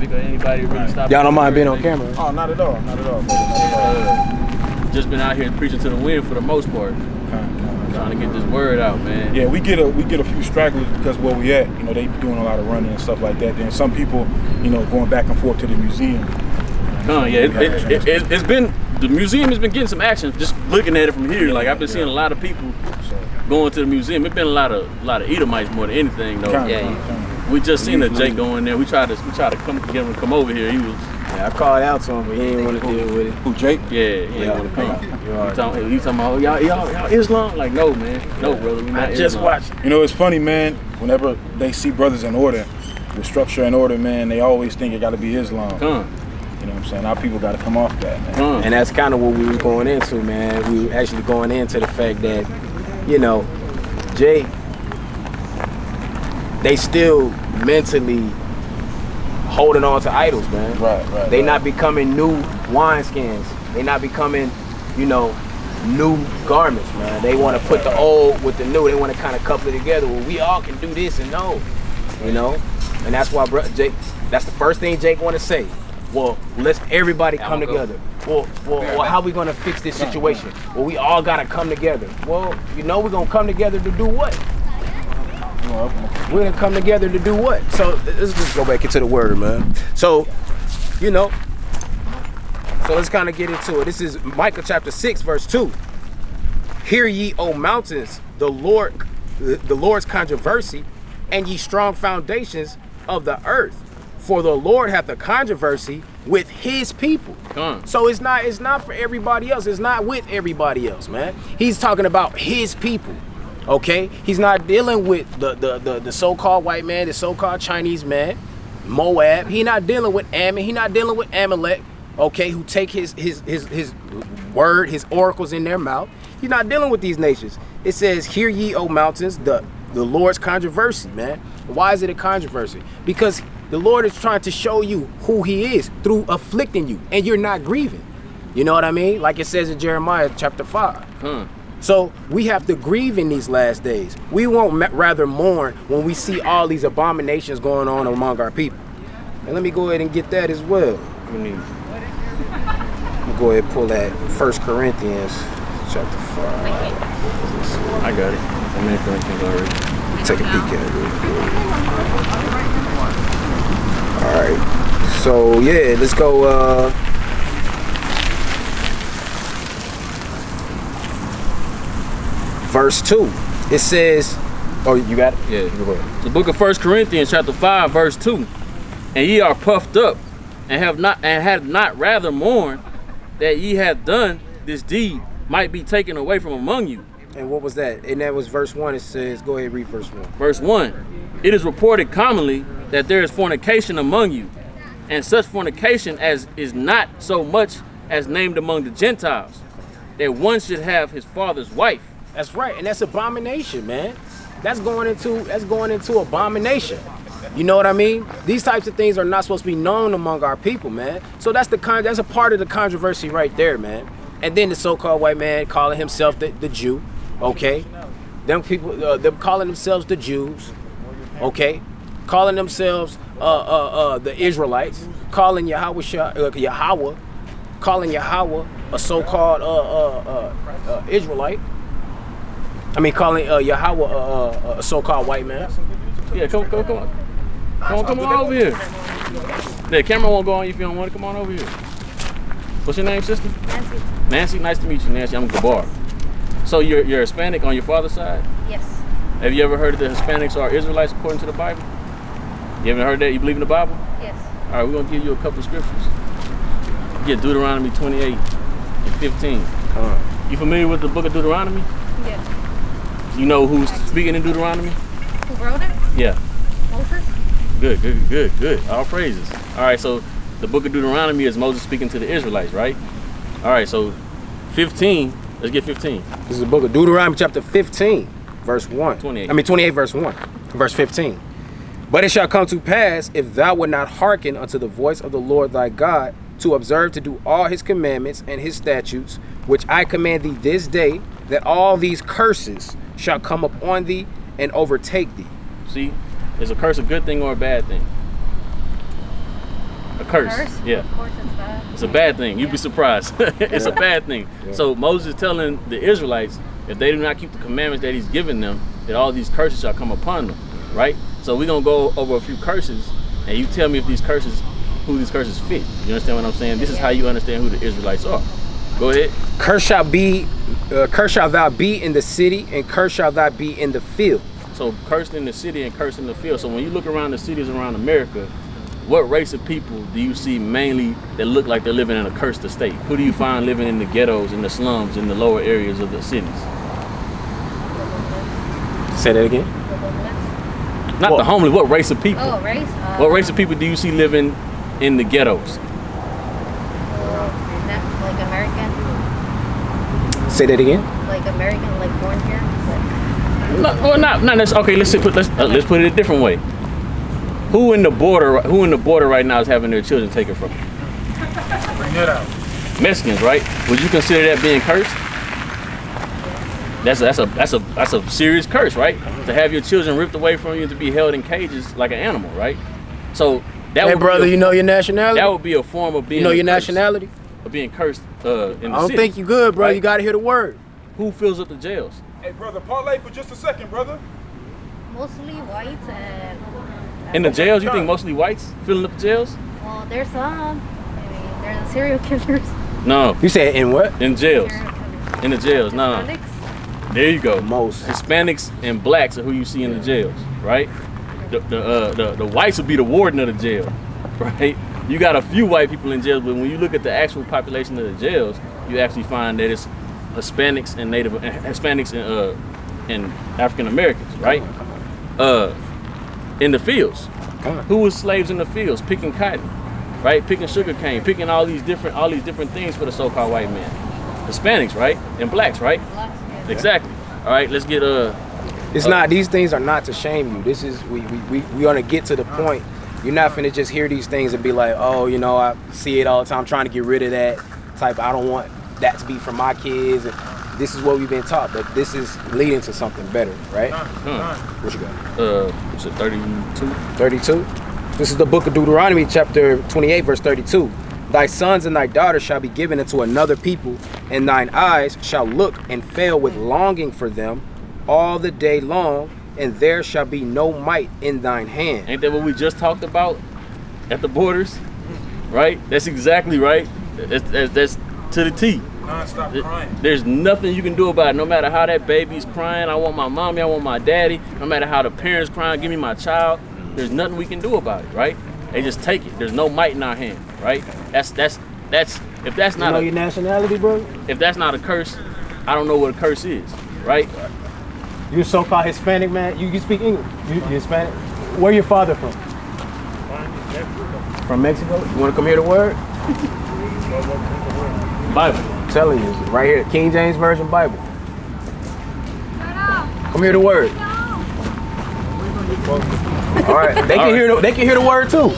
traffic or anybody really stopping. Y'all don't mind being on camera? Oh, not at all. Not at all. Just been out here preaching to the wind for the most part. Trying to get this word out, man. Yeah, we get a few stragglers because where we at, they doing a lot of running and stuff like that. Then some people, going back and forth to the museum. It's been, the museum has been getting some action just looking at it from here. Like I've been seeing a lot of people going to the museum. It's been a lot of Edomites more than anything though. We just seen a Jake go in there. We tried to get him to come over here. He was. Yeah, I called out to him, but he didn't want to deal with it. Who, Jake? Yeah, he didn't want to come. He talking about, y'all Islam? Like, no, man. No, brother. We not just watched. It's funny, man. Whenever they see brothers in order, with structure and order, man, they always think it got to be Islam. You know what I'm saying? Our people got to come off that, man. And that's kind of what we were going into, man. We were actually going into the fact that, Jay, they still mentally holding on to idols, man. Right. They not becoming new wineskins. They not becoming, new garments, man. They want to put the old with the new. They want to kind of couple it together. Well, we all can do this and no, And that's why, Jake. That's the first thing Jake want to say. Well, let's everybody come together. Well, how we gonna fix this situation? Well, we all gotta come together. Well, we're gonna come together to do what? We're gonna come together to do what? So let's just go back into the word, man. So, so let's kind of get into it. This is Micah chapter 6, verse 2. Hear ye, O mountains, the Lord's controversy, and ye strong foundations of the earth. For the Lord hath a controversy with his people. So it's not for everybody else. It's not with everybody else, man. He's talking about his people. Okay, he's not dealing with the so-called white man, the so-called Chinese man, Moab. He's not dealing with Ammon. He's not dealing with Amalek. Okay, who take his word, his oracles in their mouth. He's not dealing with these nations. It says, "Hear ye, O mountains, the Lord's controversy." Man, why is it a controversy? Because the Lord is trying to show you who He is through afflicting you, and you're not grieving. You know what I mean? Like it says in Jeremiah chapter 5. So we have to grieve in these last days. We won't rather mourn when we see all these abominations going on among our people. And let me go ahead and get that as well. Let me go ahead and pull that 1 Corinthians chapter 5. I got it. I'm in Corinthians already. Take a peek at it real quick. All right. So yeah, let's go. Verse 2, it says, oh, you got it? Yeah. The book of 1 Corinthians chapter 5, verse 2. And ye are puffed up, and had not rather mourned that ye had done this deed might be taken away from among you. And what was that? And that was verse 1. It says, go ahead, read verse 1. Verse 1. It is reported commonly that there is fornication among you, and such fornication as is not so much as named among the Gentiles, that one should have his father's wife. That's right, and that's abomination, man. That's going into abomination. You know what I mean? These types of things are not supposed to be known among our people, man. So that's a part of the controversy right there, man. And then the so-called white man calling himself the Jew, okay? Them people, them calling themselves the Jews, okay? Calling themselves the Israelites, calling Yahweh, calling Yahweh a so-called Israelite. I mean, calling Yahweh a so-called white man. Yeah, come on. Come on over here. The camera won't go on you if you don't want to. Come on over here. What's your name, sister? Nancy. Nancy, nice to meet you, Nancy. I'm Gabar. So you're Hispanic on your father's side? Yes. Have you ever heard that Hispanics are Israelites according to the Bible? You haven't heard that? You believe in the Bible? Yes. All right, we're going to give you a couple of scriptures. Get Deuteronomy 28 and 15. You familiar with the book of Deuteronomy? Yes. You know who's speaking in Deuteronomy? Who wrote it? Yeah. Moses. Good. All praises. All right, so the book of Deuteronomy is Moses speaking to the Israelites, right? All right, so 15. Let's get 15. This is the book of Deuteronomy chapter 15, verse 1. 28, verse 1. Verse 15. But it shall come to pass, if thou wilt not hearken unto the voice of the Lord thy God, to observe to do all his commandments and his statutes, which I command thee this day, that all these curses shall come upon thee and overtake thee. See, is a curse a good thing or a bad thing? A curse. Yeah. Of course it's bad. It's a bad thing. You'd be surprised. It's a bad thing. Yeah. So Moses is telling the Israelites, if they do not keep the commandments that he's given them, that all these curses shall come upon them, right? So we're going to go over a few curses, and you tell me if these curses, who these curses fit. You understand what I'm saying? This is how you understand who the Israelites are. Go ahead. Curse shall thou be in the city, and curse shall thou be in the field. So cursed in the city and cursed in the field. So when you look around the cities around America, what race of people do you see mainly that look like they're living in a cursed estate? Who do you find living in the ghettos, in the slums, in the lower areas of the cities? Say that again. Not the homeless. What race of people? Oh, race. What race of people do you see living in the ghettos? Like American. Say that again. Like American, like born here. Not necessarily. Okay, let's put it a different way. Who in the border right now is having their children taken from them? Bring it out. Mexicans, right? Would you consider that being cursed? That's a serious curse, right? To have your children ripped away from you and to be held in cages like an animal, right? So that. Hey, brother, you know your nationality? That would be a form of being. You know your nationality? Of being cursed in the city. I don't think you good, bro. Right? You gotta hear the word. Who fills up the jails? Hey, brother, parlay for just a second, brother. Mostly whites and. In the jails, you think mostly whites filling up the jails? Well, there's some. I mean, there's the serial killers. No. You said in what? In jails. In the jails. No. There you go. Most Hispanics and blacks are who you see in the jails, right? The whites would be the warden of the jail, right? You got a few white people in jails, but when you look at the actual population of the jails, you actually find that it's Hispanics and African Americans, right? In the fields, who was slaves in the fields picking cotton, right? Picking sugar cane, picking all these different things for the so-called white man. Hispanics, right? And blacks, right? Blacks, yeah. Exactly. All right, let's get It's not. These things are not to shame you. This is we want to get to the point. You're not finna just hear these things and be like, oh, you know, I see it all the time. I'm trying to get rid of that type. I don't want that to be for my kids. And this is what we've been taught, but this is leading to something better, right? What you got? Is it 32? 32. This is the book of Deuteronomy, chapter 28, verse 32. Thy sons and thy daughters shall be given unto another people, and thine eyes shall look and fail with longing for them all the day long, and there shall be no might in thine hand. Ain't that what we just talked about at the borders? Right? That's exactly right. That's to the T. Non-stop crying. There's nothing you can do about it. No matter how that baby's crying, I want my mommy, I want my daddy. No matter how the parents crying, give me my child. There's nothing we can do about it, right? They just take it. There's no might in our hand, right? That's if that's not your nationality, bro? If that's not a curse, I don't know what a curse is, right? You so-called Hispanic man. You speak English. You Hispanic. Where your father from? From Mexico. You want to come hear the word? Bible. I'm telling you, right here, King James Version Bible. Come hear the word. All right, they can hear. They can hear the word too.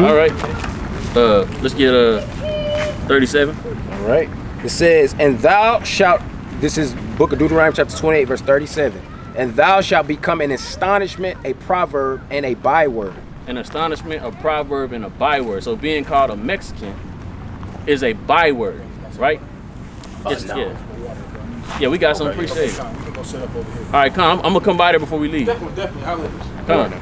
All right. Let's get 37. All right. It says, "And thou shalt." This is Book of Deuteronomy, chapter 28, verse 37. "And thou shalt become an astonishment, a proverb, and a byword." An astonishment, a proverb, and a byword. So being called a Mexican is a byword, right? Yeah, we got some. Appreciate it. All right, come. I'm gonna come by there before we leave. Definitely. Come.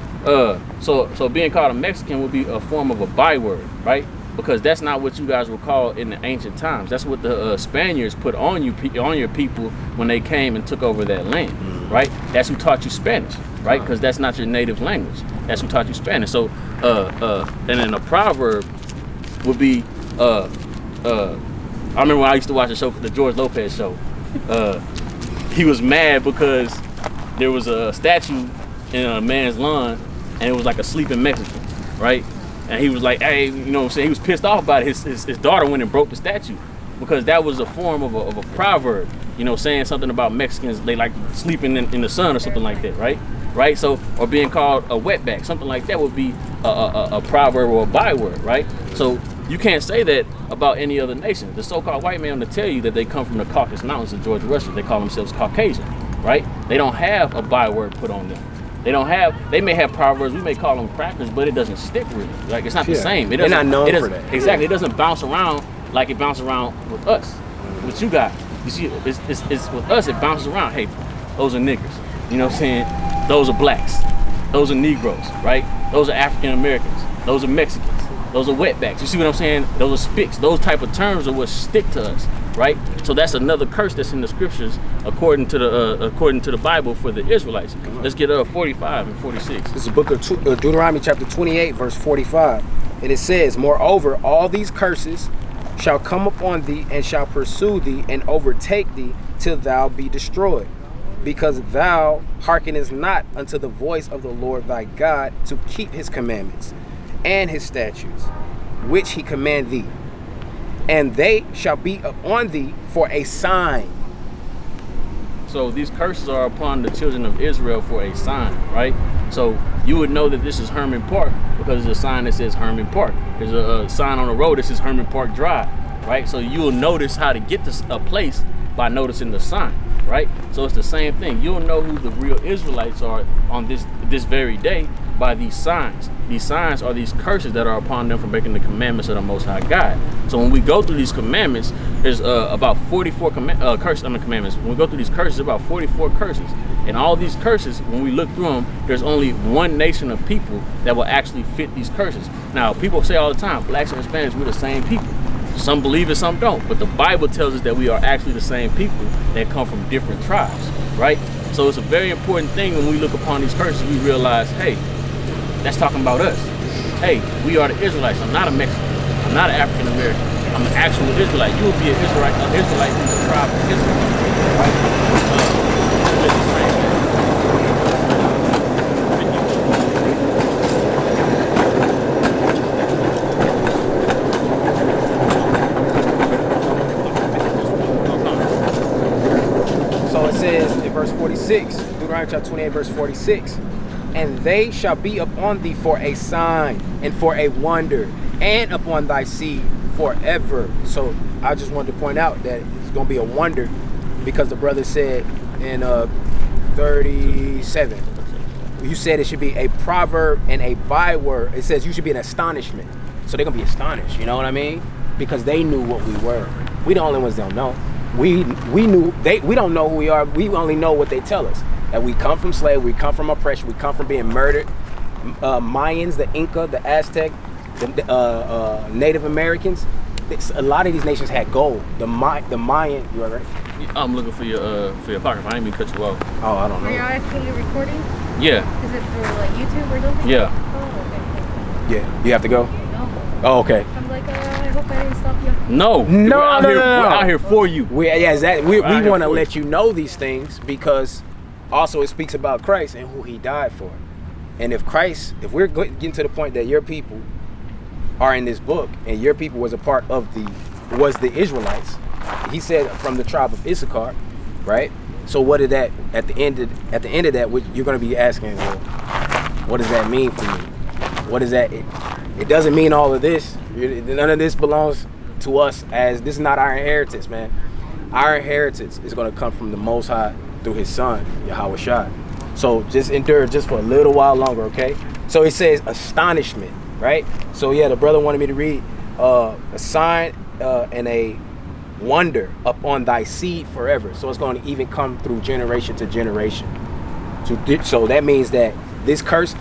So being called a Mexican would be a form of a byword, right? Because that's not what you guys were called in the ancient times. That's what the Spaniards put on your people when they came and took over that land, right? That's who taught you Spanish, right? Because that's not your native language. That's who taught you Spanish. So, and then a proverb would be, I remember when I used to watch the show, the George Lopez show. He was mad because there was a statue in a man's lawn, and it was like a sleeping Mexican, right? And he was like, hey, you know what I'm saying? He was pissed off about it. His daughter went and broke the statue because that was a form of a proverb, you know, saying something about Mexicans, they like sleeping in the sun or something like that, right? Right? So, or being called a wetback, something like that would be a proverb or a byword, right? So you can't say that about any other nation. The so-called white man will tell you that they come from the Caucasus Mountains of Georgia, Russia. They call themselves Caucasian, right? They don't have a byword put on them. They don't have. They may have proverbs. We may call them crackers, but it doesn't stick really. Like it's not the same. It They're doesn't. not known for that. Exactly. It doesn't bounce around like it bounces around with us. What you got? You see, it's with us. It bounces around. Hey, those are niggers. You know what I'm saying? Those are blacks. Those are Negroes, right? Those are African Americans. Those are Mexicans. Those are wetbacks. You see what I'm saying? Those are spics. Those type of terms are what stick to us, right? So that's another curse that's in the scriptures according to the Bible for the Israelites. Let's get 45 and 46. This is the book of Deuteronomy chapter 28 verse 45. And it says, moreover, all these curses shall come upon thee and shall pursue thee and overtake thee till thou be destroyed, because thou hearkenest not unto the voice of the Lord thy God to keep his commandments and his statutes, which he command thee. And they shall be upon thee for a sign. So these curses are upon the children of Israel for a sign, right? So you would know that this is Herman Park because there's a sign that says Herman Park. There's a sign on the road that says Herman Park Drive, right? So you will notice how to get to a place by noticing the sign, right? So it's the same thing. You'll know who the real Israelites are on this very day by these signs. These signs are these curses that are upon them for breaking the commandments of the Most High God. So when we go through these commandments, there's about 44 commandments. When we go through these curses, about 44 curses. And all these curses, when we look through them, there's only one nation of people that will actually fit these curses. Now, people say all the time, blacks and Hispanics, we're the same people. Some believe it, some don't. But the Bible tells us that we are actually the same people that come from different tribes, right? So it's a very important thing when we look upon these curses, we realize, hey, that's talking about us. Hey, we are the Israelites. I'm not a Mexican. I'm not an African American. I'm an actual Israelite. You will be an Israelite from the tribe of Israel. Right? So it says in verse 46, Deuteronomy chapter 28, verse 46. And they shall be upon thee for a sign and for a wonder, and upon thy seed forever. So I just wanted to point out that it's going to be a wonder, because the brother said in 37, you said it should be a proverb and a byword. It says you should be an astonishment. So they're going to be astonished, you know what I mean? Because they knew what we were. We the only ones that don't know. We don't know who we are. We only know what they tell us. That we come from slavery, we come from oppression, we come from being murdered. Mayans, the Inca, the Aztec, the Native Americans, a lot of these nations had gold. The Mayan, you all right? I'm looking for your pocket. I ain't mean to cut you off. Oh, I don't know. Are you actually recording? Yeah. Is it through like YouTube or something? Yeah. Oh, okay. Yeah, you have to go? No. Oh, okay. I'm like, I hope I didn't stop you. No. No, We're out here for you. We want to let you know these things, because also it speaks about Christ and who he died for. And if we're getting to the point that your people are in this book, and your people was a part of was the Israelites, he said from the tribe of Issachar, right? So what did that, at the end of that, you're going to be asking, well, what does that mean for me? What is that? It doesn't mean all of this. None of this belongs to us, as this is not our inheritance, man. Our inheritance is going to come from the Most High through his son, Yahweh Shai. So just endure just for a little while longer, okay? So it says astonishment, right? So yeah, the brother wanted me to read a sign and a wonder upon thy seed forever. So it's going to even come through generation to generation. So that means that this curse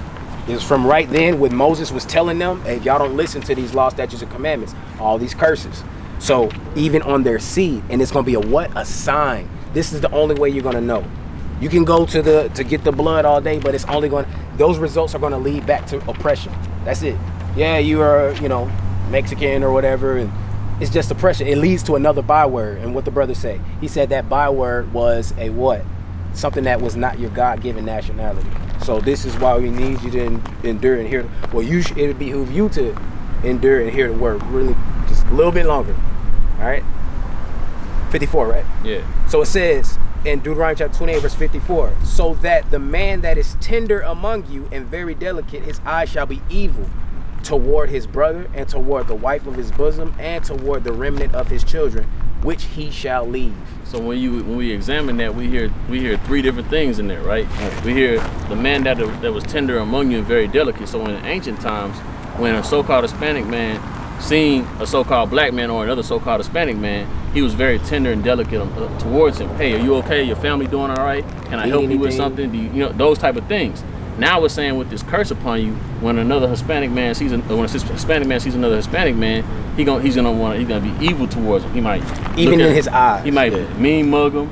is from right then when Moses was telling them, hey, if y'all don't listen to these law, statutes, and commandments, all these curses. So even on their seed, and it's going to be a sign. This is the only way you're going to know. You can go to get the blood all day, but it's only those results are going to lead back to oppression. That's it. Yeah, you are, Mexican or whatever, and it's just oppression. It leads to another byword. And what the brother said, he said that byword was a what? Something that was not your God-given nationality. So this is why we need you to endure and hear. Well, it would behoove you to endure and hear the word really just a little bit longer. All right? 54, right? Yeah. So it says in Deuteronomy chapter 28, verse 54, so that the man that is tender among you and very delicate, his eyes shall be evil toward his brother, and toward the wife of his bosom, and toward the remnant of his children, which he shall leave. So when we examine that, we hear 3 different things in there, right? We hear the man that was tender among you and very delicate. So in ancient times, when a so-called Hispanic man seen a so-called black man or another so-called Hispanic man, he was very tender and delicate towards him. Hey, are you okay? Your family doing all right? Can I help you with something? Do you those type of things. Now we're saying with this curse upon you, when another Hispanic man sees when a Hispanic man sees another Hispanic man, he's gonna be evil towards him. He might even in his eyes. He might mean mug him.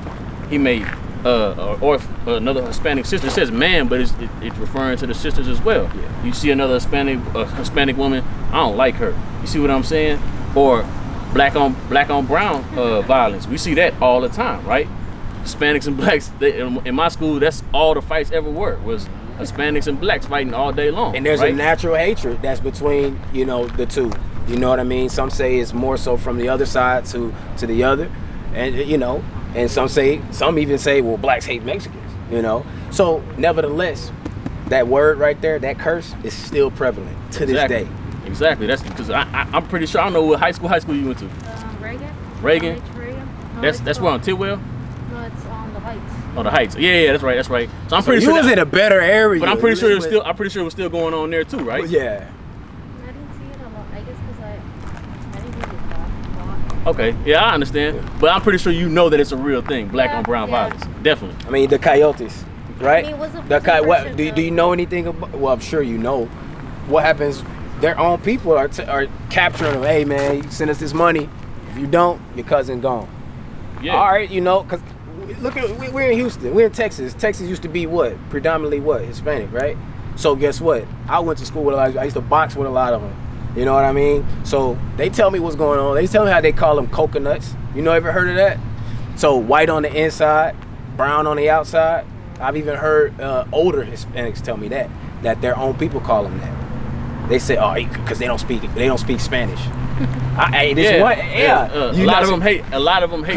He may or if another Hispanic sister, it says man, but it's referring to the sisters as well. Yeah. You see another Hispanic woman, I don't like her. You see what I'm saying? Or black on brown violence. We see that all the time, right? Hispanics and blacks. In my school, that's all the fights ever were, was Hispanics and blacks fighting all day long. And there's a natural hatred that's between, the two. You know what I mean? Some say it's more so from the other side to the other. And and some even say, well, blacks hate Mexicans, So nevertheless, that word right there, that curse, is still prevalent to this day. Exactly. That's because I'm pretty sure I know what high school you went to. Reagan. Reagan. No, that's where on Tidwell. No, it's on the Heights. Oh, the Heights. Yeah, that's right. So I'm pretty sure you was in a better area. But I'm pretty sure it was still going on there too, right? Well, yeah. I didn't see it a lot. I guess because I didn't really talk a lot. Okay, yeah, I understand. But I'm pretty sure you know that it's a real thing, black on brown violence. Definitely. I mean, the coyotes, right? I mean, was what do you know anything about? Well, I'm sure you know what happens. Their own people are capturing them. Hey, man, you send us this money. If you don't, your cousin gone. Yeah. All right, because look at we're in Houston. We're in Texas. Texas used to be predominantly Hispanic, right? So guess what? I went to school with a lot. I used to box with a lot of them. You know what I mean? So they tell me what's going on. They tell me how they call them coconuts. Ever heard of that? So white on the inside, brown on the outside. I've even heard older Hispanics tell me that their own people call them that. They say, oh, because they don't speak Spanish. A lot of them hate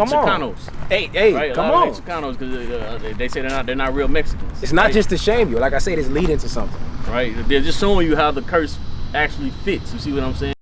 Chicanos. Hey, right? Come on. A lot of them hate Chicanos because they say they're not real Mexicans. It's not just to shame you. Like I said, it's leading to something. Right? They're just showing you how the curse actually fits. You see what I'm saying?